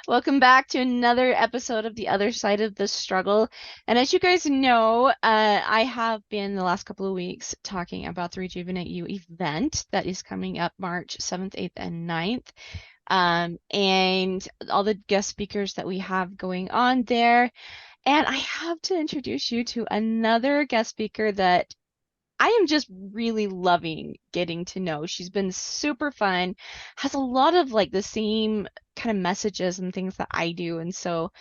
Welcome back to another episode of The Other Side of the Struggle. And as you guys know, I have been the last couple of weeks talking about the Rejuvenate You event that is coming up March 7th, 8th, and 9th. And all the guest speakers that we have going on there. And I have to introduce you to another guest speaker that I am just really loving getting to know. She's been super fun, has a lot of like the same kind of messages and things that I do. And so,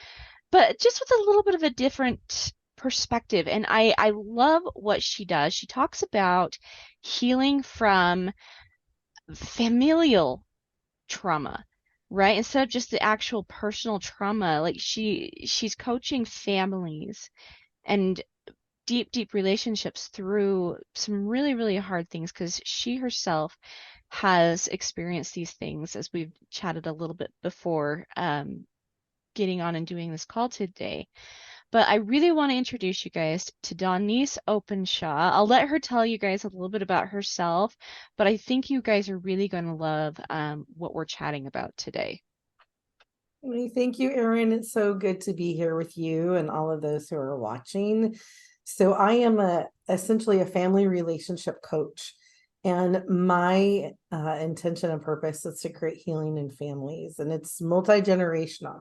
but just with a little bit of a different perspective. And I love what she does. She talks about healing from familial trauma, right? Instead of just the actual personal trauma, like she's coaching families and deep relationships through some really hard things because she herself has experienced these things as we've chatted a little bit before getting on and doing this call today. But I really want to introduce you guys to Dawnese Oppenshaw. I'll let her tell you guys a little bit about herself, but I think you guys are really going to love what we're chatting about today. Well, thank you, Erin. It's so good to be here with you and all of those who are watching. So I am essentially a family relationship coach, and my intention and purpose is to create healing in families, and it's multi-generational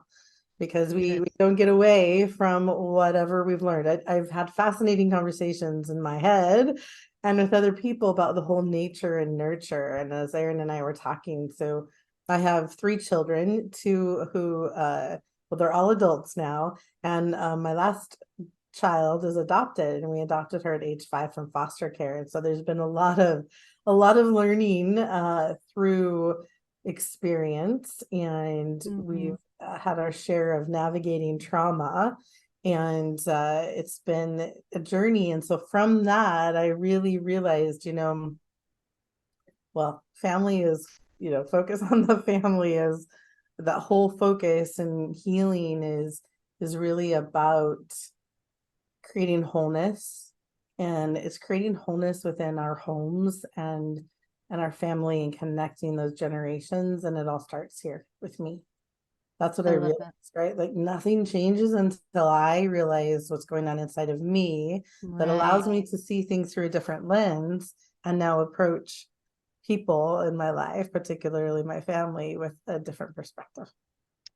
because we don't get away from whatever we've learned. I've had fascinating conversations in my head and with other people about the whole nature and nurture. And as Erin and I were talking, so I have three children, two who, well, they're all adults now. And my last child is adopted, and we adopted her at age 5 from foster care. And so there's been a lot of learning through experience, and Mm-hmm. we've had our share of navigating trauma. And it's been a journey. And so from that, I really realized, well, family is, focus on the family is that whole focus, and healing is really about creating wholeness, and it's creating wholeness within our homes and our family, and connecting those generations. And it all starts here with me. That's what I I love realized, that. right? Like nothing changes until I realize what's going on inside of me, that Right. allows me to see things through a different lens, and now approach people in my life, particularly my family, with a different perspective.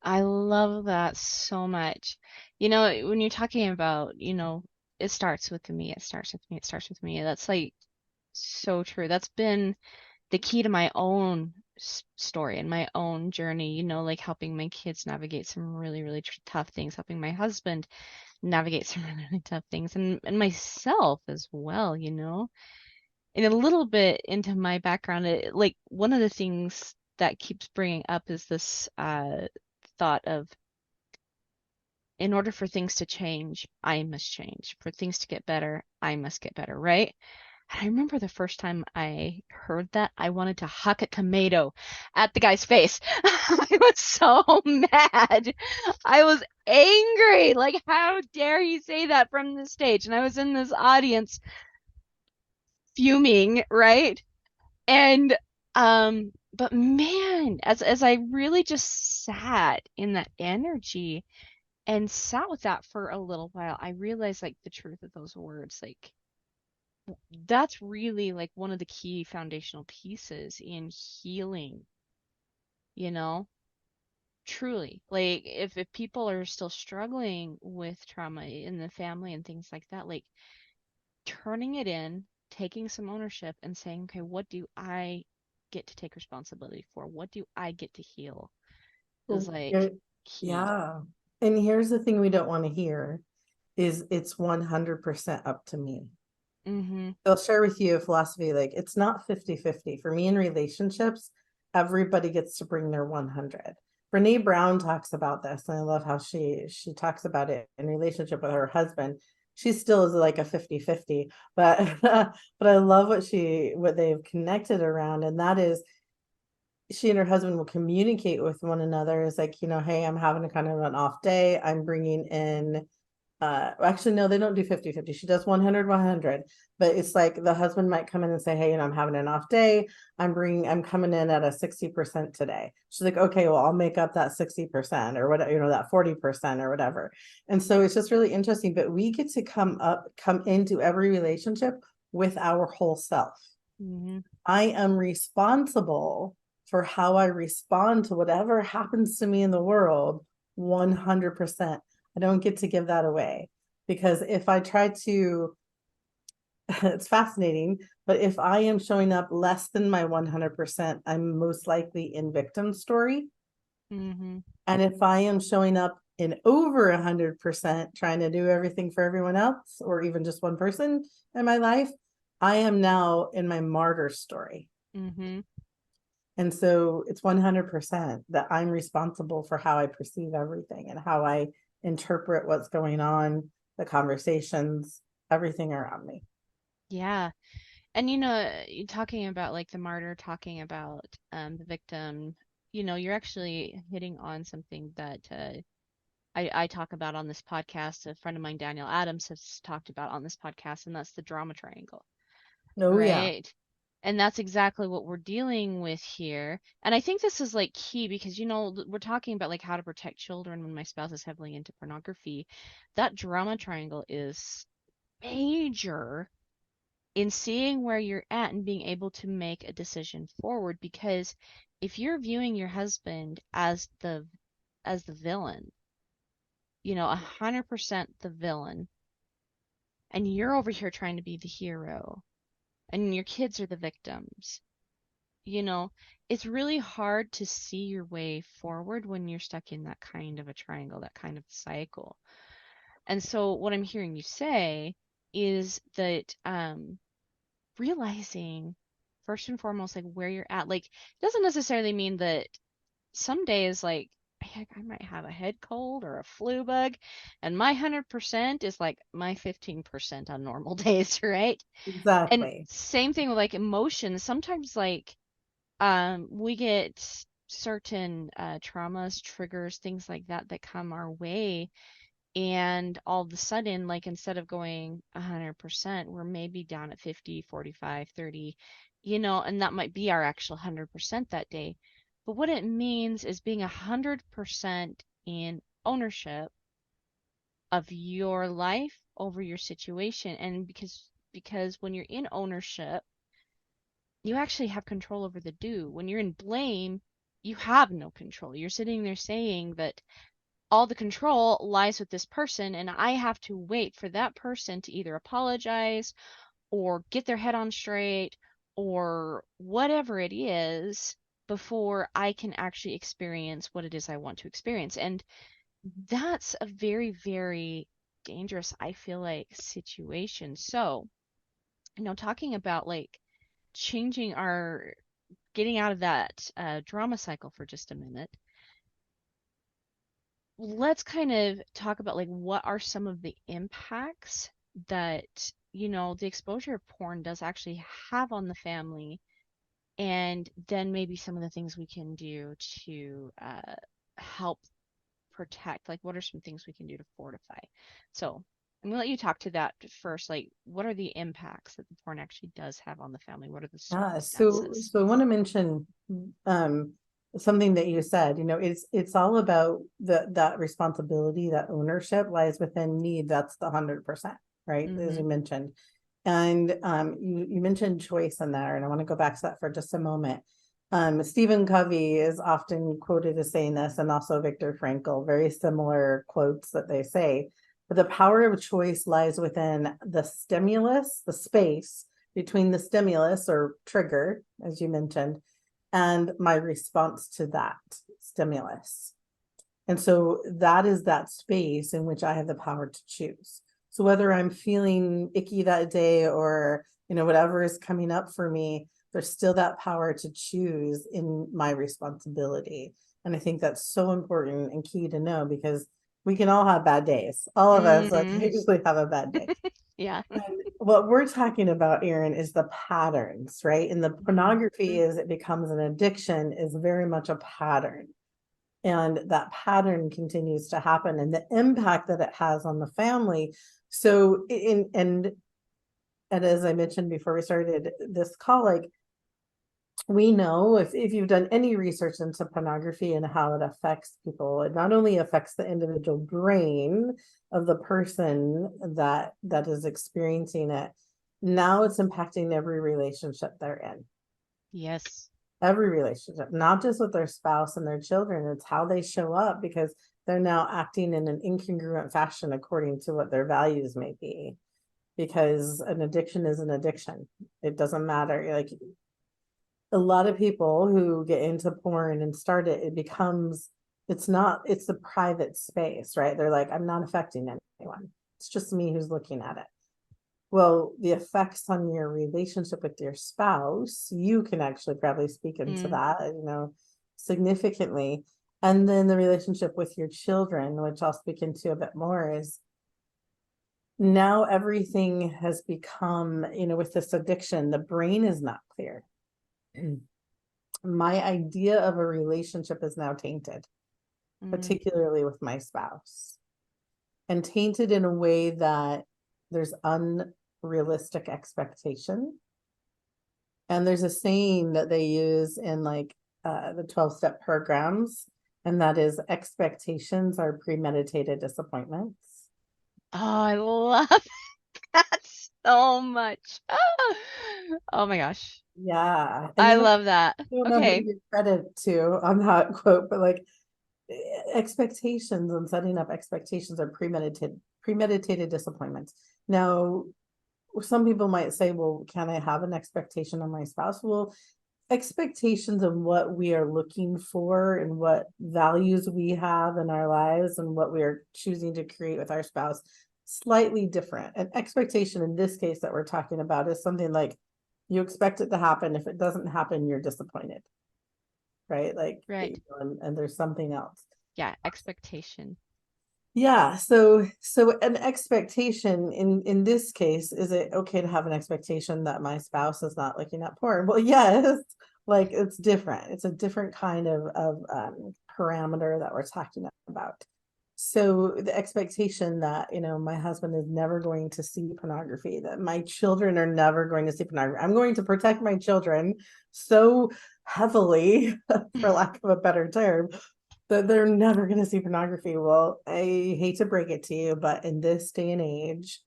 I love that so much. When you're talking about, it starts with me, it starts with me, it starts with me. That's like so true. That's been the key to my own story and my own journey, like helping my kids navigate some really tough things, helping my husband navigate some really tough things, and myself as well, And a little bit into my background, like one of the things that keeps bringing up is this thought of in order for things to change, I must change. For things to get better, I must get better, right? And I remember the first time I heard that, I wanted to huck a tomato at the guy's face. I was so mad. I was angry. Like, how dare he say that from the stage? And I was in this audience fuming, right? And but man, as I really just sat in that energy and sat with that for a little while, I realized like the truth of those words. Like that's really like one of the key foundational pieces in healing, you know? Truly. Like if people are still struggling with trauma in the family and things like that, like turning it in, taking some ownership and saying, okay, what do I get to take responsibility for? What do I get to heal is Well, like key. yeah. And here's the thing we don't want to hear is it's 100% up to me. Mm-hmm. I'll share with you a philosophy, like it's not 50-50. For me in relationships, everybody gets to bring their 100. Brene Brown talks about this, and I love how she talks about it in relationship with her husband. She still is like a 50-50, but but I love what they've connected around, and that is she and her husband will communicate with one another. Is like, hey, I'm having a kind of an off day. I'm bringing in actually no, they don't do 50-50. She does 100-100, but it's like the husband might come in and say, hey, I'm having an off day, I'm coming in at a 60% today. She's like, okay, well, I'll make up that 60% or whatever, that 40% or whatever. And so it's just really interesting, but we get to come into every relationship with our whole self. Mm-hmm. I am responsible for how I respond to whatever happens to me in the world 100%. I don't get to give that away, because if I try to, it's fascinating, but if I am showing up less than my 100%, I'm most likely in victim story. Mm-hmm. And if I am showing up in over 100%, trying to do everything for everyone else, or even just one person in my life, I am now in my martyr story. Mm-hmm. And so it's 100% that I'm responsible for how I perceive everything and how I interpret what's going on, the conversations, everything around me. Yeah. And you're talking about like the martyr, talking about the victim, you're actually hitting on something that I talk about on this podcast. A friend of mine, Daniel Adams, has talked about on this podcast, and that's the drama triangle, Oh, yeah. right? And that's exactly what we're dealing with here. And I think this is like key because, we're talking about like how to protect children when my spouse is heavily into pornography. That drama triangle is major in seeing where you're at and being able to make a decision forward, because if you're viewing your husband as the villain, 100% the villain, and you're over here trying to be the hero and your kids are the victims, you know, it's really hard to see your way forward when you're stuck in that kind of a triangle, that kind of cycle. And so what I'm hearing you say is that realizing first and foremost like where you're at, like, doesn't necessarily mean that some days like heck, I might have a head cold or a flu bug, and my 100% is like my 15% on normal days, right? And Exactly. same thing with like emotions. Sometimes like we get certain traumas, triggers, things like that that come our way, and all of a sudden, like instead of going 100%, we're maybe down at 50, 45, 30, and that might be our actual 100% that day. But what it means is being 100% in ownership of your life over your situation. And because when you're in ownership, you actually have control over the do. When you're in blame, you have no control. You're sitting there saying that all the control lies with this person, and I have to wait for that person to either apologize or get their head on straight or whatever it is before I can actually experience what it is I want to experience. And that's a very, very dangerous, I feel like, situation. So, talking about like changing our getting out of that drama cycle for just a minute, let's kind of talk about like what are some of the impacts that, the exposure of porn does actually have on the family, and then maybe some of the things we can do to help protect, like what are some things we can do to fortify. So I'm gonna let you talk to that first. Like, what are the impacts that the porn actually does have on the family? What are the So circumstances? so I want to mention um something that you said, it's all about that responsibility, that ownership lies within need. That's the 100%, right? As Mm-hmm. you mentioned. And you mentioned choice in there, and I want to go back to that for just a moment. Stephen Covey is often quoted as saying this, and also Viktor Frankl, very similar quotes that they say. But the power of choice lies within the stimulus, the space between the stimulus or trigger, as you mentioned, and my response to that stimulus. And so that is that space in which I have the power to choose. So whether I'm feeling icky that day or, whatever is coming up for me, there's still that power to choose in my responsibility. And I think that's so important and key to know, because we can all have bad days. All of us like Mm-hmm. usually have a bad day. Yeah. And what we're talking about, Erin, is the patterns, right? And the Mm-hmm. pornography, as it becomes an addiction, is very much a pattern. And that pattern continues to happen, and the impact that it has on the family. So and as I mentioned before we started this call, like, we know, if you've done any research into pornography and how it affects people, it not only affects the individual brain of the person that is experiencing it, now it's impacting every relationship they're in. Yes. Every relationship, not just with their spouse and their children. It's how they show up, because they're now acting in an incongruent fashion according to what their values may be. Because an addiction is an addiction. It doesn't matter. Like, a lot of people who get into porn and start it, it becomes, it's the private space, right? They're like, I'm not affecting anyone. It's just me who's looking at it. Well, the effects on your relationship with your spouse, you can actually probably speak into Mm. that, significantly. And then the relationship with your children, which I'll speak into a bit more, is now everything has become, with this addiction, the brain is not clear. My idea of a relationship is now tainted, Mm. particularly with my spouse, and tainted in a way that there's unrealistic expectation. And there's a saying that they use in, like, the 12-step programs, and that is, expectations are premeditated disappointments. Oh, I love that so much. Oh my gosh. Yeah. And I then I love that. don't know who to Okay. give credit to on that quote, but, like, expectations and setting up expectations are premeditated disappointments. Now, some people might say, well, can I have an expectation on my spouse? Well, expectations of what we are looking for and what values we have in our lives and what we are choosing to create with our spouse, slightly different. An expectation in this case that we're talking about is something like, you expect it to happen. If it doesn't happen, you're disappointed, right? Like, Right. and there's something else. Yeah, expectation. Yeah, so an expectation in this case, is it okay to have an expectation that my spouse is not looking at porn? Well, yes, like, it's different. It's a different kind of parameter that we're talking about. So the expectation that, my husband is never going to see pornography, that my children are never going to see pornography. I'm going to protect my children so heavily, for lack of a better term, that they're never going to see pornography. Well, I hate to break it to you, but in this day and age,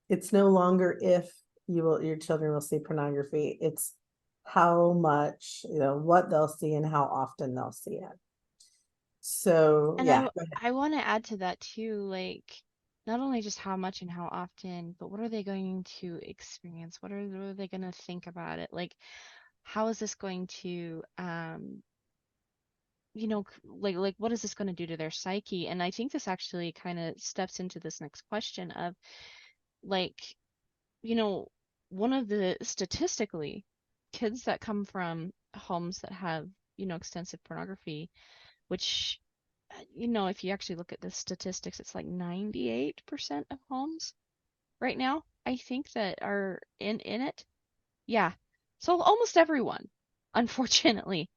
it's no longer if your children will see pornography. It's how much, what they'll see and how often they'll see it. So And yeah, I want to add to that too, like not only just how much and how often, but what are they going to experience? What are they going to think about it? Like, how is this going to like what is this going to do to their psyche? And I think this actually kind of steps into this next question of like, you know, one of the statistically kids that come from homes that have, extensive pornography, which if you actually look at the statistics, it's like 98% of homes right now, I think, that are in it. Yeah. So almost everyone, unfortunately.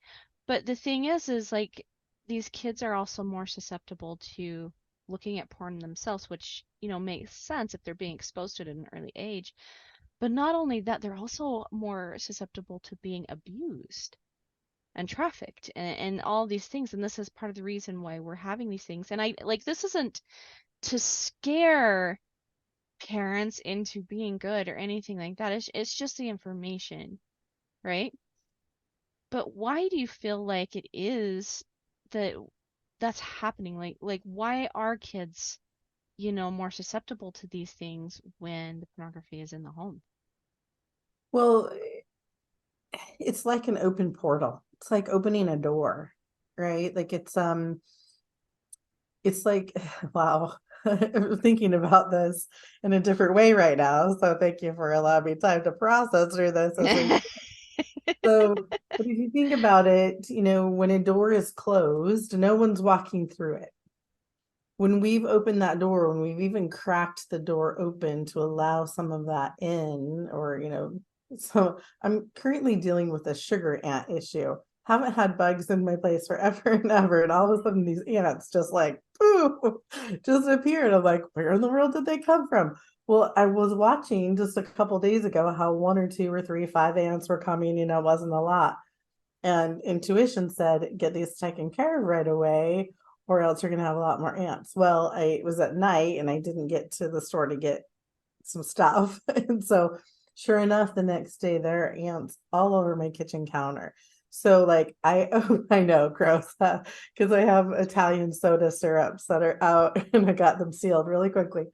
But the thing is like these kids are also more susceptible to looking at porn themselves, which, makes sense if they're being exposed to it at an early age. But not only that, they're also more susceptible to being abused and trafficked and all these things. And this is part of the reason why we're having these things. And I like this isn't to scare parents into being good or anything like that. It's just the information, right? But why do you feel like it is that that's happening? Like why are kids, more susceptible to these things when the pornography is in the home? well, it's like an open portal. It's like opening a door, right? Like, it's like, wow. I'm thinking about this in a different way right now. So thank you for allowing me time to process through this as we. So, but if you think about it, when a door is closed, no one's walking through it. When we've opened that door, when we've even cracked the door open to allow some of that in, or, so I'm currently dealing with a sugar ant issue. haven't had bugs in my place forever and ever. And all of a sudden these ants just like, poof, just appeared. I'm like, where in the world did they come from? Well, I was watching just a couple days ago how one or two or three, five ants were coming, it wasn't a lot. And intuition said, get these taken care of right away, or else you're going to have a lot more ants. Well, it was at night and I didn't get to the store to get some stuff. And so, sure enough, the next day there are ants all over my kitchen counter. So, like, oh, I know, gross, because I have Italian soda syrups that are out and I got them sealed really quickly.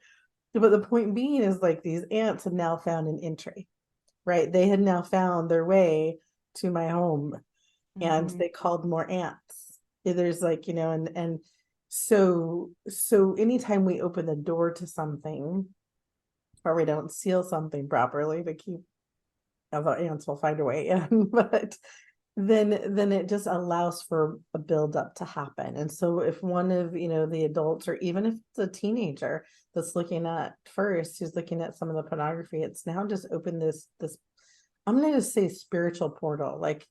But the point being is, like, these ants have now found an entry, right? They had now found their way to my home and Mm-hmm. they called more ants. There's like, and so anytime we open the door to something or we don't seal something properly to keep, the ants will find a way in, but then it just allows for a buildup to happen. And so if one of, the adults, or even if it's a teenager that's looking at first, who's looking at some of the pornography, it's now just opened this, I'm going to say spiritual portal. Like,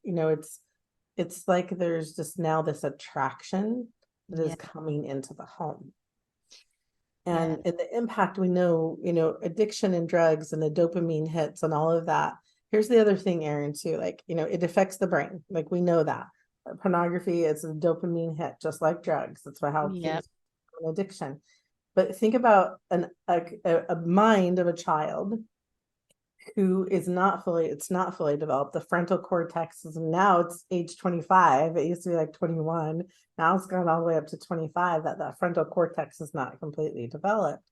it's like there's just now this attraction that is Yeah. coming into the home. Yeah. And the impact, we know, addiction and drugs and the dopamine hits and all of that. Here's the other thing, Erin, too, like, it affects the brain. Like, we know that pornography is a dopamine hit, just like drugs. That's how Yep. things an addiction. But think about a mind of a child who is not fully, it's not fully developed. The frontal cortex is, now it's age 25. It used to be like 21. Now it's gone all the way up to 25, that frontal cortex is not completely developed.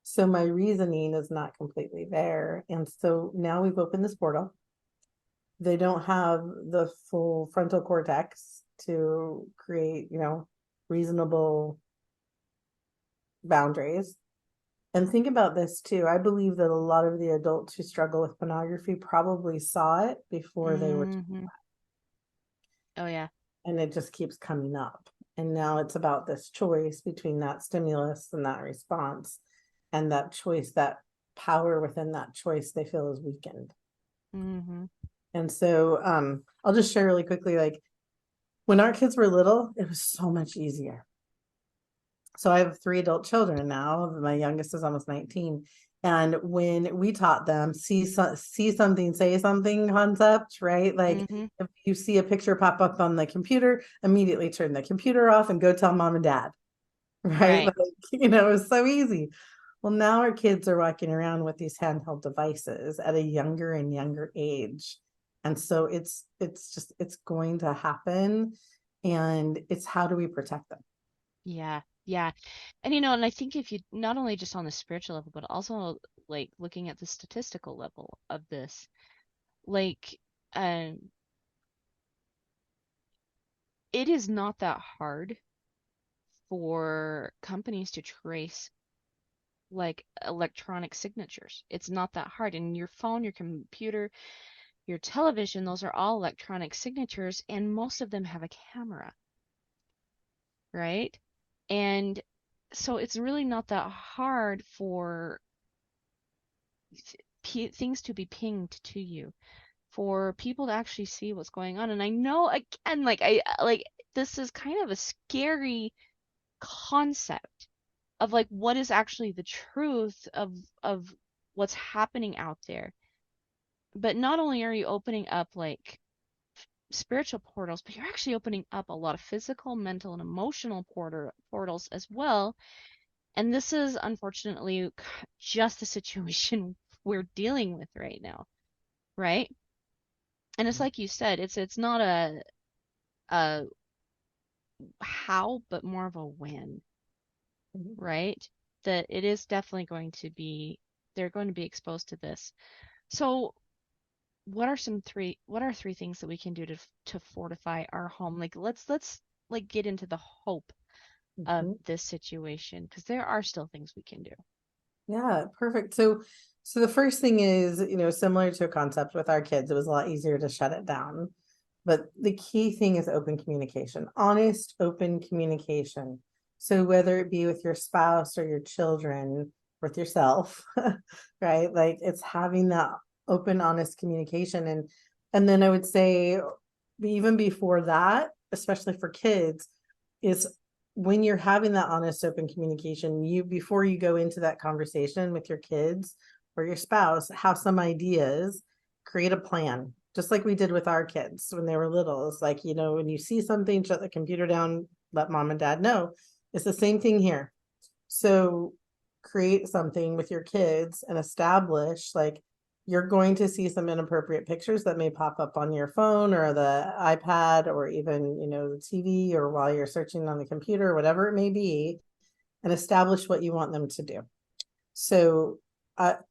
So my reasoning is not completely there. And so now we've opened this portal. They don't have the full frontal cortex to create, reasonable boundaries. And think about this too. I believe that a lot of the adults who struggle with pornography probably saw it before they were, Mm-hmm. Oh yeah. and it just keeps coming up. And now it's about this choice between that stimulus and that response, and that choice, that power within that choice they feel is weakened. Mm-hmm. And so I'll just share really quickly, like, when our kids were little, it was so much easier. So I have three adult children now. My youngest is almost 19. And when we taught them see something, say something concept, right? Like, Mm-hmm. if you see a picture pop up on the computer, immediately turn the computer off and go tell mom and dad, right? Right. Like, it was so easy. Well, now our kids are walking around with these handheld devices at a younger and younger age. And so it's going to happen. And it's, how do we protect them? Yeah. Yeah. And and I think if you not only just on the spiritual level, but also like looking at the statistical level of this, like um it is not that hard for companies to trace like electronic signatures. It's not that hard. And your phone, your computer, your television, those are all electronic signatures, and most of them have a camera, right? And so it's really not that hard for things to be pinged to you, for people to actually see what's going on. And I know, again, like this is kind of a scary concept of like what is actually the truth of what's happening out there. But not only are you opening up like spiritual portals, but you're actually opening up a lot of physical, mental, and emotional portals as well. And this is unfortunately just the situation we're dealing with right now, right? And it's like you said, it's not a how, but more of a when, right? That it is definitely going to be, they're going to be exposed to this. So what are three things that we can do to fortify our home? Like let's like get into the hope of Mhm. this situation, because there are still things we can do. Yeah, perfect. So the first thing is, similar to a concept with our kids, it was a lot easier to shut it down. But the key thing is open communication, honest, open communication. So whether it be with your spouse or your children, with yourself, right? Like, it's having that open, honest communication. And then I would say even before that, especially for kids, is when you're having that honest, open communication, you, before you go into that conversation with your kids or your spouse, have some ideas, create a plan, just like we did with our kids when they were little. It's like, you know, when you see something, shut the computer down, let mom and dad know. It's the same thing here. So create something with your kids and establish, like, you're going to see some inappropriate pictures that may pop up on your phone or the iPad or even, you know, the TV, or while you're searching on the computer, whatever it may be, and establish what you want them to do. So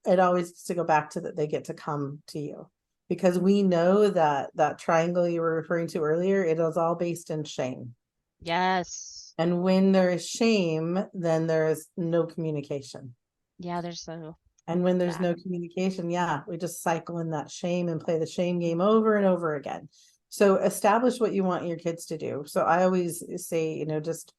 it always gets to go back to that they get to come to you, because we know that that triangle you were referring to earlier, it is all based in shame. Yes. And when there is shame, then there is no communication. Yeah, there's so And when there's that. no communication, yeah, we just cycle in that shame and play the shame game over and over again. So establish what you want your kids to do. So I always say, you know, just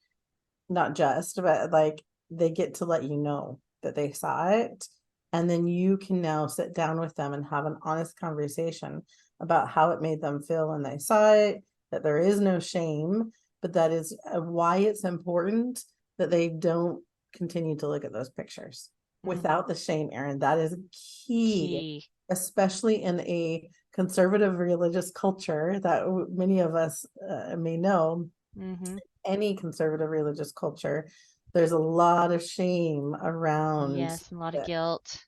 not just, but like, they get to let you know that they saw it. And then you can now sit down with them and have an honest conversation about how it made them feel when they saw it, that there is no shame, but that is why it's important that they don't continue to look at those pictures Mm, without the shame, Erin. That is key, key. especially in a conservative religious culture that many of us may know. Mm-hmm. Any conservative religious culture, there's a lot of shame around Yes, a lot of it. guilt.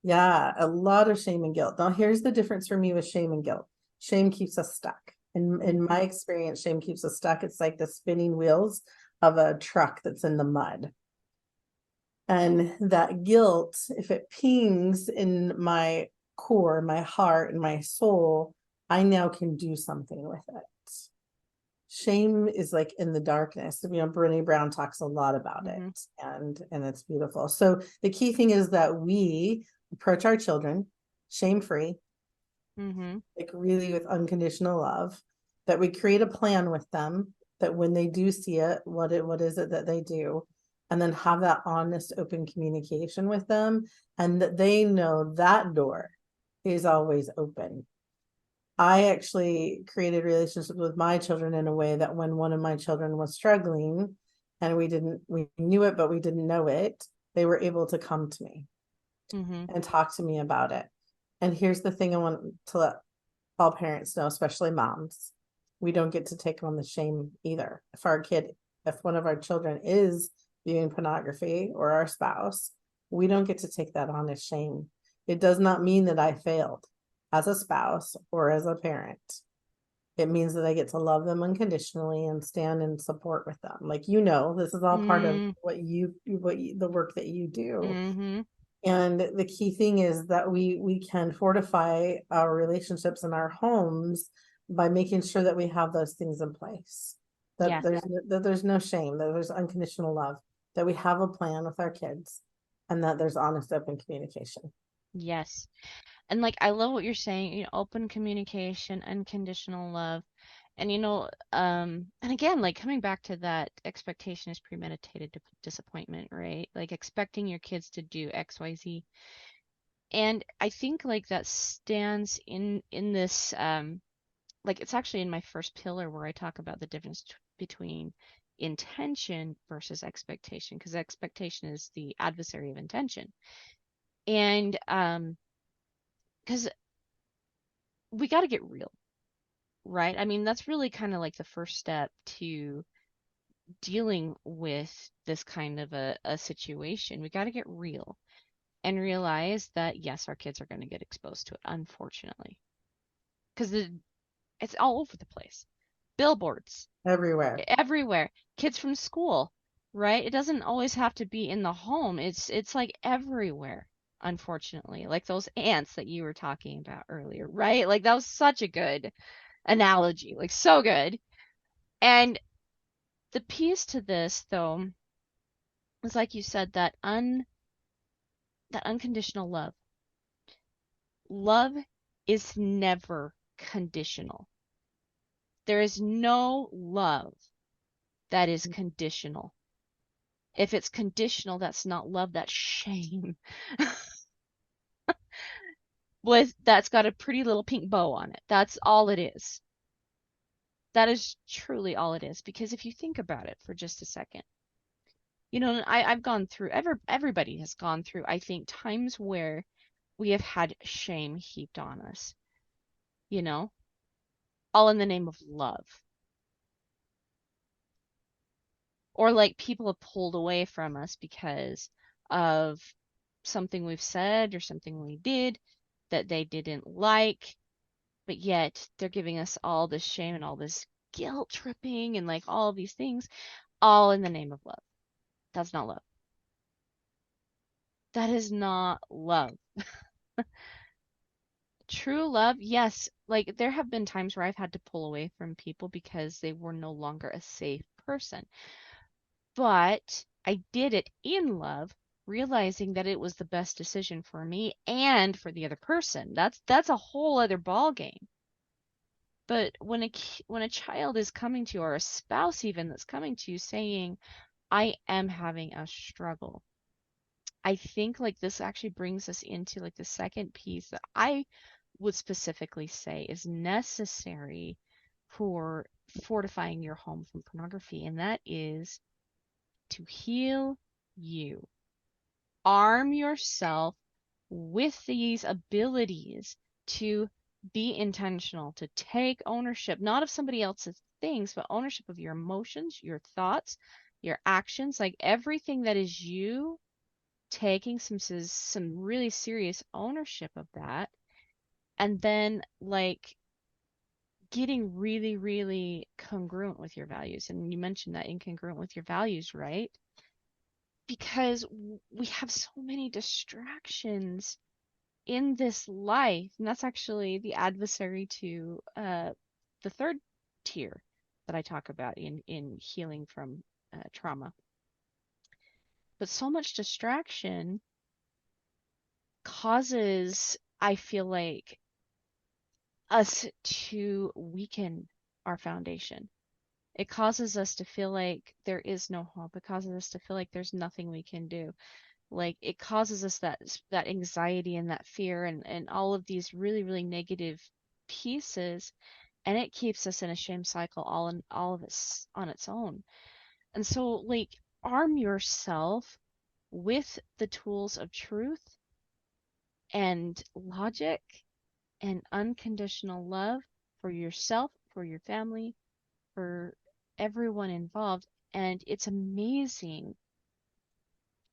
Yeah, a lot of shame and guilt. Now, here's the difference for me with shame and guilt. Shame keeps us stuck. In Mm-hmm. my experience, shame keeps us stuck. It's like the spinning wheels of a truck that's in the mud. And that guilt, if it pings in my core, my heart, and my soul, I now can do something with it. Shame is like in the darkness. You know, Brené Brown talks a lot about it, Mm-hmm. and it's beautiful. So the key thing is that we approach our children shame free, Mm-hmm. like really with unconditional love, that we create a plan with them, that when they do see it, what is it that they do, and then have that honest, open communication with them, and that they know that door is always open. I actually created relationships with my children in a way that when one of my children was struggling and we knew it, but we didn't know it, they were able to come to me Mm-hmm. and talk to me about it. And here's the thing I want to let all parents know, especially moms. We don't get to take on the shame either. If our kid, if one of our children is viewing pornography, or our spouse, we don't get to take that on as shame. It does not mean that I failed as a spouse or as a parent. It means that I get to love them unconditionally and stand in support with them. Like, you know, this is all part of the work that you do. Mm-hmm. And the key thing is that we can fortify our relationships in our homes by making sure that we have those things in place. Yeah. That there's no shame, that there's unconditional love, that we have a plan with our kids, and that there's honest, open communication. Yes. And like I love what you're saying, open communication, unconditional love. And and again, like coming back to that expectation is premeditated disappointment, right? Like expecting your kids to do XYZ. And I think like that stands in this like it's actually in my first pillar where I talk about the difference between intention versus expectation, because expectation is the adversary of intention. And because we got to get real, right? I mean, that's really kind of like the first step to dealing with this kind of a situation. We got to get real and realize that yes, our kids are going to get exposed to it, unfortunately, because it's all over the place. Billboards Everywhere. everywhere, kids from school, right? It doesn't always have to be in the home. It's like everywhere, unfortunately. Like those ants that you were talking about earlier, right? Like that was such a good analogy, like so good. And the piece to this though is like you said, that unconditional love. Love is never conditional. There is no love that is conditional. If it's conditional, that's not love, that's shame. With that's got a pretty little pink bow on it. That's all it is. That is truly all it is. Because if you think about it for just a second, you know, I've gone through, everybody has gone through, I think, times where we have had shame heaped on us, you know, all in the name of love. Or like people have pulled away from us because of something we've said or something we did that they didn't like, but yet they're giving us all this shame and all this guilt tripping and like all of these things, all in the name of love. That's not love. That is not love. True love, yes, like there have been times where I've had to pull away from people because they were no longer a safe person. But I did it in love, realizing that it was the best decision for me and for the other person. That's a whole other ball game. But when a child is coming to you, or a spouse even that's coming to you saying, "I am having a struggle," I think like this actually brings us into like the second piece that I would specifically say is necessary for fortifying your home from pornography, and that is to heal you. Arm yourself with these abilities to be intentional, to take ownership, not of somebody else's things, but ownership of your emotions, your thoughts, your actions, like everything that is you, taking some really serious ownership of that, and then like getting really, really congruent with your values. And you mentioned that, incongruent with your values, right? Because we have so many distractions in this life, and that's actually the adversary to the third tier that I talk about in healing from trauma. But so much distraction causes, I feel like, us to weaken our foundation. It causes us to feel like there is no hope. It causes us to feel like there's nothing we can do. Like it causes us that anxiety and that fear and all of these really, really negative pieces, and it keeps us in a shame cycle all of it on its own. And so like arm yourself with the tools of truth and logic and unconditional love for yourself, for your family, for everyone involved. And it's amazing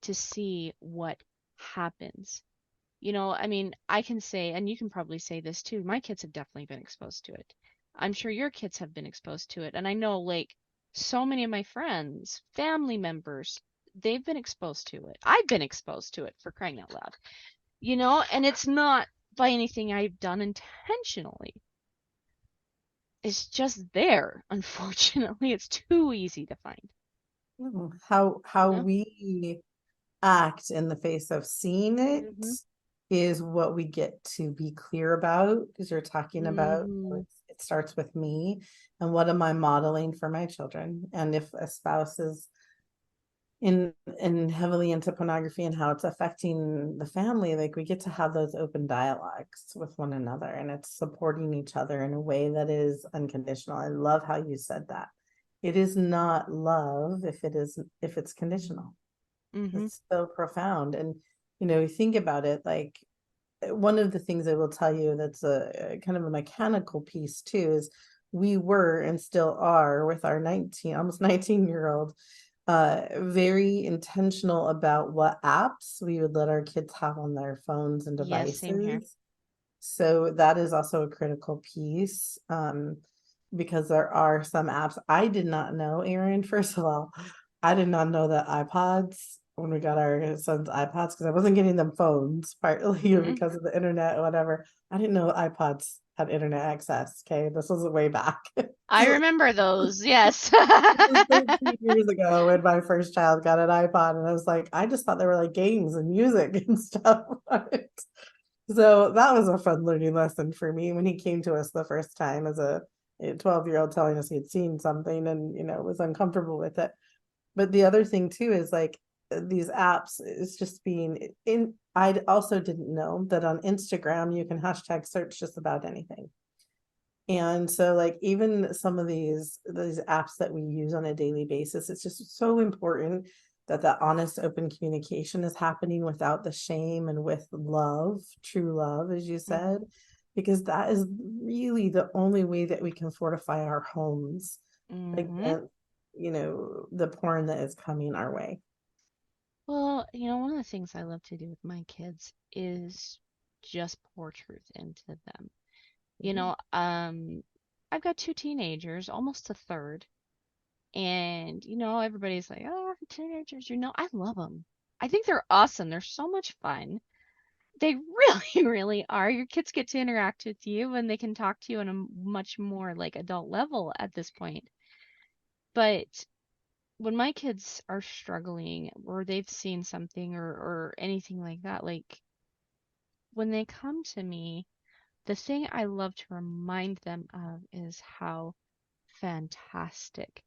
to see what happens. You know, I mean, I can say, and you can probably say this too, my kids have definitely been exposed to it. I'm sure your kids have been exposed to it. And I know, like, so many of my friends, family members, they've been exposed to it. I've been exposed to it, for crying out loud. You know, and it's not by anything I've done intentionally. It's just there. Unfortunately, it's too easy to find. You How know? we act in the face of seeing it Mm-hmm. is what we get to be clear about, because you're talking about Mm-hmm. it starts with me and what am I modeling for my children, and if a spouse is in heavily into pornography and how it's affecting the family, like we get to have those open dialogues with one another, and it's supporting each other in a way that is unconditional. I love how you said that. It is not love if it's conditional. Mm-hmm. It's so profound. And you think about it, like one of the things I will tell you that's a kind of a mechanical piece too is we were and still are with our 19 almost 19-year-old very intentional about what apps we would let our kids have on their phones and Yes, same here. devices. So that is also a critical piece, because there are some apps I did not know, Aaron. First of all, I did not know that iPods, when we got our son's iPods, because I wasn't getting them phones, partly Mm-hmm. because of the internet or whatever. I didn't know iPods had internet access. Okay, this was way back. I remember those, yes. This was 13 years ago when my first child got an iPod, and I was like, I just thought they were like games and music and stuff on it. So that was a fun learning lesson for me when he came to us the first time as a 12-year-old telling us he had seen something and was uncomfortable with it. But the other thing too is like these apps is just being in. I also didn't know that on Instagram you can hashtag search just about anything. And so like even some of these apps that we use on a daily basis, it's just so important that that honest, open communication is happening without the shame and with love, true love, as you said, Mm-hmm. because that is really the only way that we can fortify our homes Mm-hmm. against, the porn that is coming our way. Well, one of the things I love to do with my kids is just pour truth into them. You Mhm. know, um, I've got two teenagers, almost a third, and everybody's like, "Oh, teenagers," I love them. I think they're awesome. They're so much fun. They really, really are. Your kids get to interact with you and they can talk to you on a much more like adult level at this point. But when my kids are struggling or they've seen something or anything like that, like when they come to me, the thing I love to remind them of is how fantastic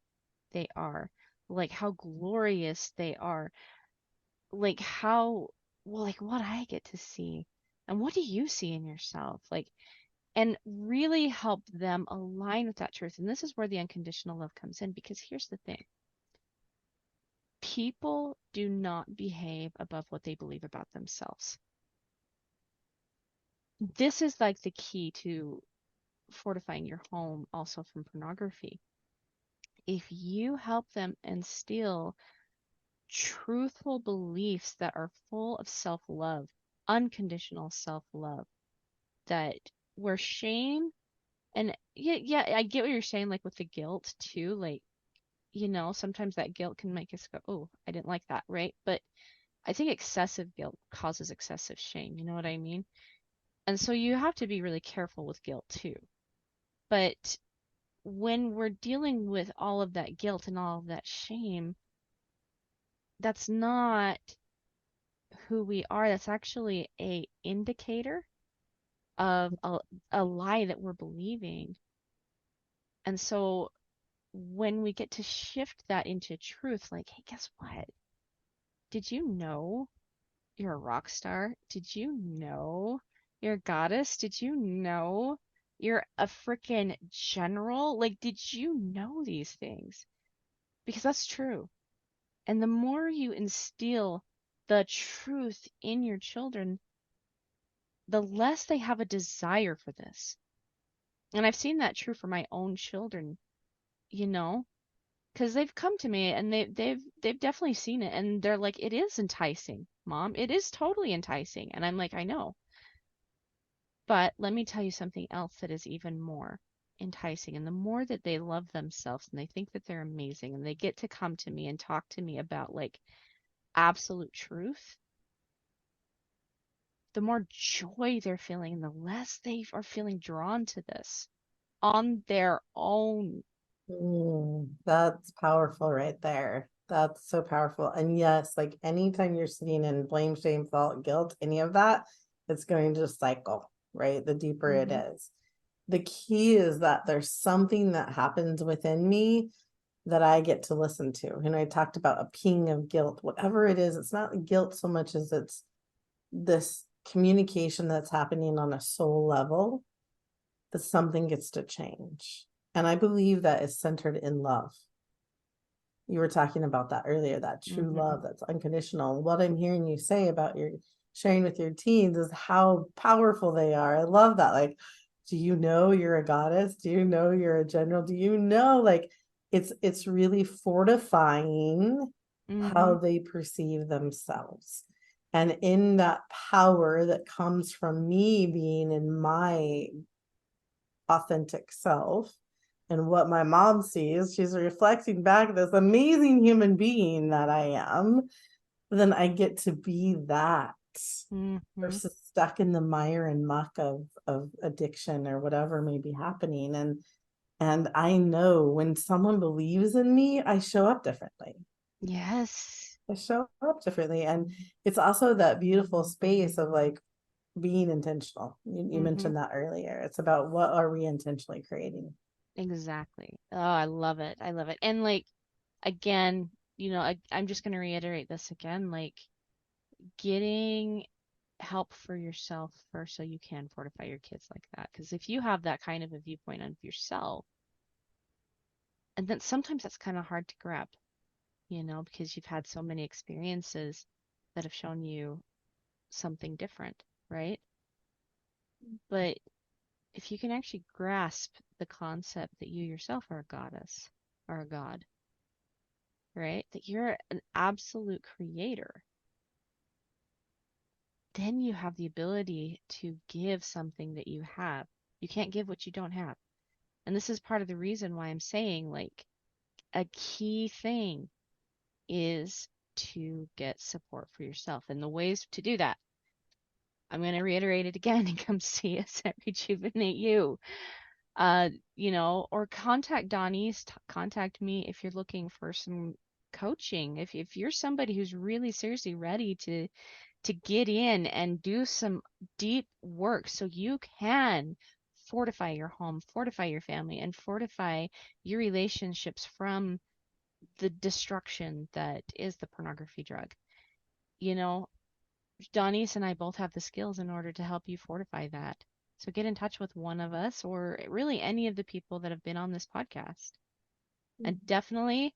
they are, like how glorious they are, like how, well, like what I get to see. And what do you see in yourself? Like, and really help them align with that truth. And this is where the unconditional love comes in because here's the thing. People do not behave above what they believe about themselves. This is like the key to fortifying your home also from pornography. If you help them instill truthful beliefs that are full of self-love, unconditional self-love, that where shame and yeah, I get what you're saying, like with the guilt too, like, sometimes that guilt can make us go, oh, I didn't like that, right? But I think excessive guilt causes excessive shame, you know what I mean? And so you have to be really careful with guilt too. But when we're dealing with all of that guilt and all of that shame, that's not who we are. That's actually a indicator of a lie that we're believing. And so when we get to shift that into truth, like, hey, guess what? Did you know you're a rock star? Did you know you're a goddess? Did you know you're a freaking general? Like, did you know these things? Because that's true. And the more you instill the truth in your children, the less they have a desire for this. And I've seen that true for my own children, you know, because they've come to me and they've definitely seen it and they're like, it is enticing, Mom. It is totally enticing. And I'm like, I know. But let me tell you something else that is even more enticing. And the more that they love themselves and they think that they're amazing and they get to come to me and talk to me about like absolute truth, the more joy they're feeling and the less they are feeling drawn to this on their own. That's powerful right there. That's so powerful. And yes, like anytime you're sitting in blame, shame, fault, guilt, any of that, it's going to cycle, right? The deeper it Mm-hmm. is. The key is that there's something that happens within me that I get to listen to. And I talked about a ping of guilt, whatever it is, it's not guilt so much as it's this communication that's happening on a soul level that something gets to change. And I believe that is centered in love. You were talking about that earlier, that true Mm-hmm. love that's unconditional. What I'm hearing you say about your sharing with your teens is how powerful they are. I love that. Like, do you know you're a goddess? Do you know you're a general? Do you know like it's really fortifying Mm-hmm. how they perceive themselves. And in that power that comes from me being in my authentic self and what my mom sees, she's reflecting back this amazing human being that I am, then I get to be that Mm-hmm. versus stuck in the mire and muck of addiction or whatever may be happening. And I know when someone believes in me, I show up differently. Yes. I show up differently. And it's also that beautiful space of like being intentional. You Mm-hmm. mentioned that earlier. It's about what are we intentionally creating? Exactly. Oh, I love it. I love it. And like again, I'm just gonna reiterate this again, like getting help for yourself first so you can fortify your kids like that. Because if you have that kind of a viewpoint of yourself, and then sometimes that's kind of hard to grab, because you've had so many experiences that have shown you something different, right? But if you can actually grasp the concept that you yourself are a goddess or a god, right? That you're an absolute creator, then you have the ability to give something that you have. You can't give what you don't have. And this is part of the reason why I'm saying, like, a key thing is to get support for yourself. And the ways to do that, I'm going to reiterate it again and come see us at Rejuvenate You. Or contact Dawnese, contact me if you're looking for some coaching. If you're somebody who's really seriously ready to get in and do some deep work so you can fortify your home, fortify your family, and fortify your relationships from the destruction that is the pornography drug. You know, Dawnese and I both have the skills in order to help you fortify that. So get in touch with one of us or really any of the people that have been on this podcast. And definitely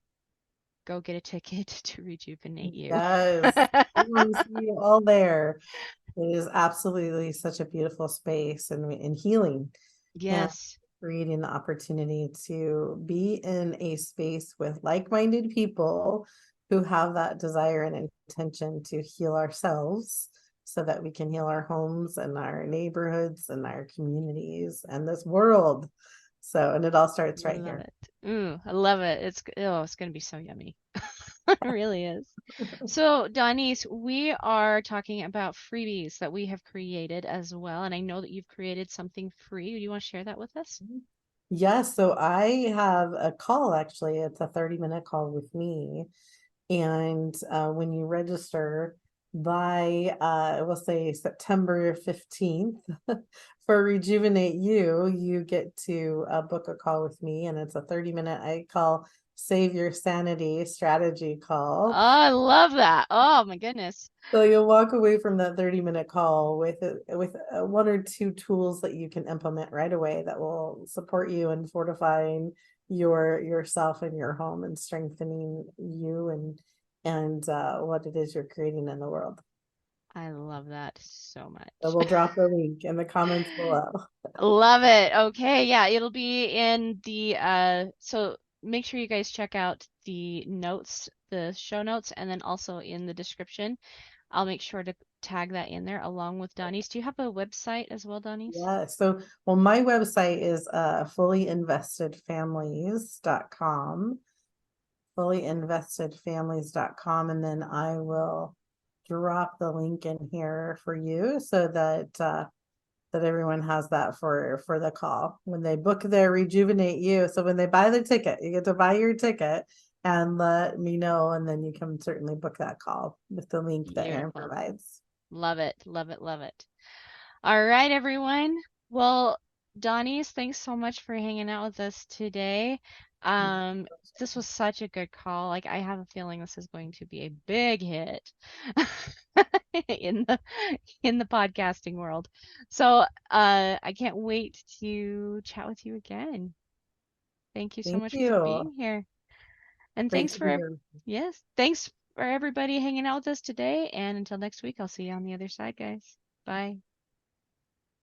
go get a ticket to Rejuvenate You. Yes. I want to see you all there. It is absolutely such a beautiful space and healing, and Yes, creating the opportunity to be in a space with like-minded people who have that desire and intention to heal ourselves so that we can heal our homes and our neighborhoods and our communities and this world. So, and it all starts right love here. it. Ooh, I love it. It's gonna be so yummy. It really is. So, Dawnese, we are talking about freebies that we have created as well, and I know that you've created something free. Do you want to share that with us? Yes, so I have a call actually. It's a 30-minute call with me. And when you register by, we'll say September 15th for Rejuvenate You, you get to book a call with me. And it's a 30-minute, I call Save Your Sanity strategy Oh, call. I love that. Oh my goodness. So you'll walk away from that 30-minute call with one or two tools that you can implement right away that will support you in fortifying yourself and your home and strengthening you and what it is you're creating in the world. I love that so So much. we'll drop the link in the comments below. Love it. Okay, yeah, it'll be in the so make sure you guys check out the notes, the show notes, and then also in the description. I'll make sure to tag that in there along with Dawnese. Do you have a website as well, Dawnese? Yeah. So, well, my website is fullyinvestedfamilies.com, fullyinvestedfamilies.com, and then I will drop the link in here for you so that everyone has that for the call when they book their Rejuvenate You. So when they buy the ticket, you get to buy your ticket and let me know, and then you can certainly book that call with the link that Erin Beautiful. provides. Love it. Love it. Love it. All right, everyone. Well, Dawnese, thanks so much for hanging out with us today. Um, this was such a good call. Like, I have a feeling this is going to be a big hit in the in the podcasting world. So, I can't wait to chat with you again. Thank you so Thank much for you. being here. And Great thanks to be for, here. yes, thanks for everybody hanging out with us today. And until next week, I'll see you on the other side, guys. Bye.